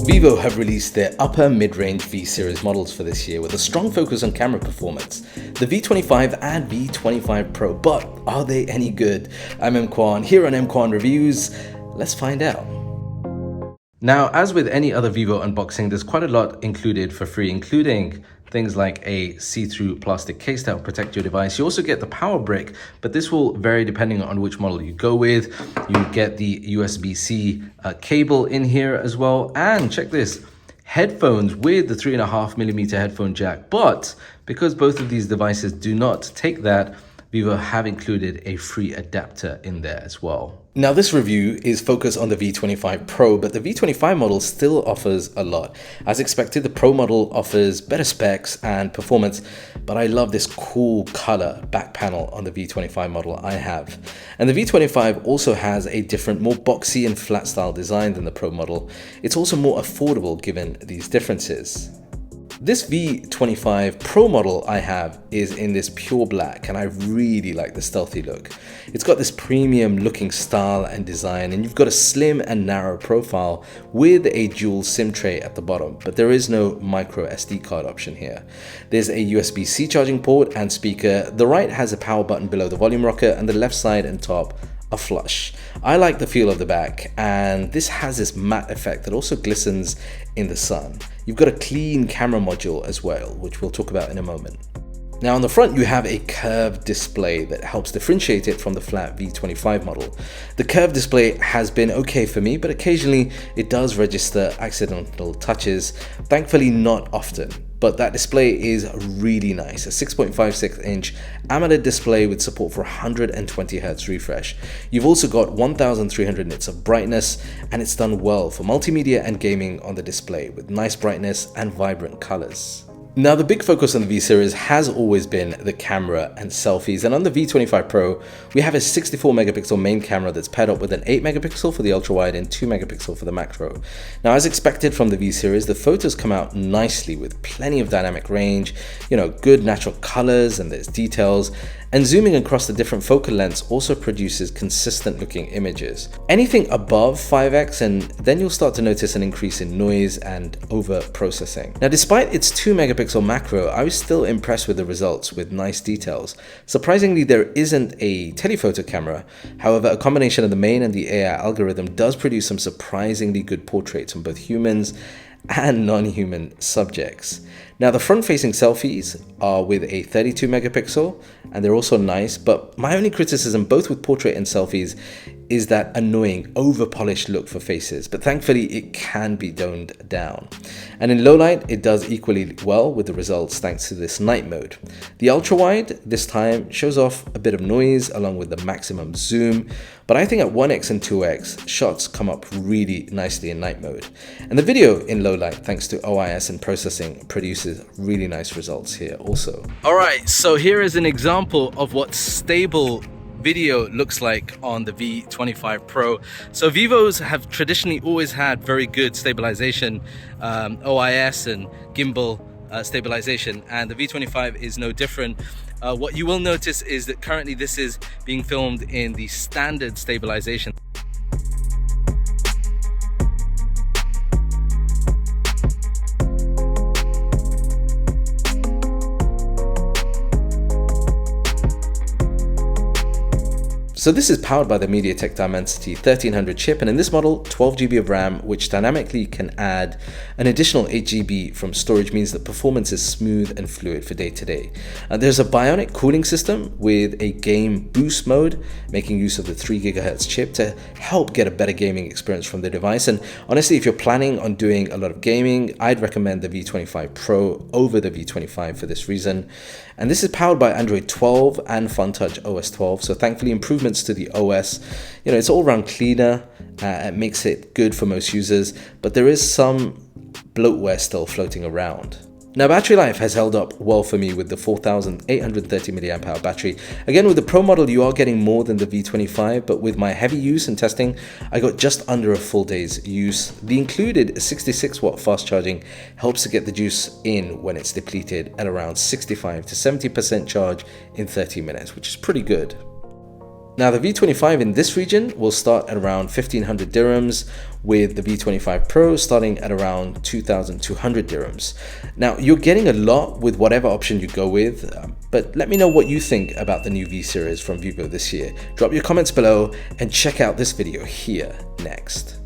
Vivo have released their upper mid-range V-series models for this year with a strong focus on camera performance, the V25 and V25 Pro, but are they any good? I'm M Kwan, here on M Kwan Reviews. Let's find out. Now, as with any other Vivo unboxing, there's quite a lot included for free, including things like a see-through plastic case that will protect your device. You also get the power brick, but this will vary depending on which model you go with. You get the USB-C cable in here as well. And check this, headphones with the 3.5mm headphone jack. But because both of these devices do not take that, Vivo have included a free adapter in there as well. Now, this review is focused on the V25 Pro, but the V25 model still offers a lot. As expected, the Pro model offers better specs and performance, but I love this cool color back panel on the V25 model I have. And the V25 also has a different, more boxy and flat style design than the Pro model. It's also more affordable given these differences. This V25 Pro model I have is in this pure black, and I really like the stealthy look. It's got this premium looking style and design, and you've got a slim and narrow profile with a dual SIM tray at the bottom, but there is no micro SD card option here. There's a USB-C charging port and speaker. The right has a power button below the volume rocker, and the left side and top are flush. I like the feel of the back, and this has this matte effect that also glistens in the sun. You've got a clean camera module as well, which we'll talk about in a moment. Now on the front you have a curved display that helps differentiate it from the flat V25 model. The curved display has been okay for me, but occasionally it does register accidental touches, thankfully not often. But that display is really nice, a 6.56-inch AMOLED display with support for 120Hz refresh. You've also got 1300 nits of brightness, and it's done well for multimedia and gaming on the display with nice brightness and vibrant colors. Now, the big focus on the V-series has always been the camera and selfies, and on the V25 Pro, we have a 64-megapixel main camera that's paired up with an 8-megapixel for the ultra-wide and 2-megapixel for the macro. Now, as expected from the V-series, the photos come out nicely with plenty of dynamic range, good natural colors, and there's details. And zooming across the different focal lengths also produces consistent looking images. Anything above 5x, and then you'll start to notice an increase in noise and over processing. Now, despite its 2-megapixel macro, I was still impressed with the results with nice details. Surprisingly, there isn't a telephoto camera. However, a combination of the main and the AI algorithm does produce some surprisingly good portraits on both humans and non-human subjects. Now, the front-facing selfies are with a 32 megapixel, and they're also nice, but my only criticism both with portrait and selfies is that annoying over-polished look for faces, but thankfully it can be toned down. And in low light, it does equally well with the results thanks to this night mode. The ultra-wide this time shows off a bit of noise along with the maximum zoom, but I think at 1x and 2x, shots come up really nicely in night mode. And the video in low light, thanks to OIS and processing, produces really nice results here also. Alright, so here is an example of what stable video looks like on the V25 Pro. So Vivos have traditionally always had very good stabilization, OIS and gimbal stabilization, and the V25 is no different. What you will notice is that currently this is being filmed in the standard stabilization. So this is powered by the MediaTek Dimensity 1300 chip, and in this model, 12GB of RAM, which dynamically can add an additional 8GB from storage, means that performance is smooth and fluid for day-to-day. There's a bionic cooling system with a game boost mode, making use of the 3GHz chip to help get a better gaming experience from the device. And honestly, if you're planning on doing a lot of gaming, I'd recommend the V25 Pro over the V25 for this reason. And this is powered by Android 12 and FunTouch OS 12, so thankfully improvements to the OS. It's all around cleaner, it makes it good for most users, but there is some bloatware still floating around. Now, battery life has held up well for me with the 4830 mAh battery. Again, with the Pro model, you are getting more than the V25, but with my heavy use and testing, I got just under a full day's use. The included 66 watt fast charging helps to get the juice in when it's depleted at around 65 to 70% charge in 30 minutes, which is pretty good. Now the V25 in this region will start at around 1500 dirhams, with the V25 Pro starting at around 2200 dirhams. Now you're getting a lot with whatever option you go with, but let me know what you think about the new V series from Vivo this year. Drop your comments below and check out this video here next.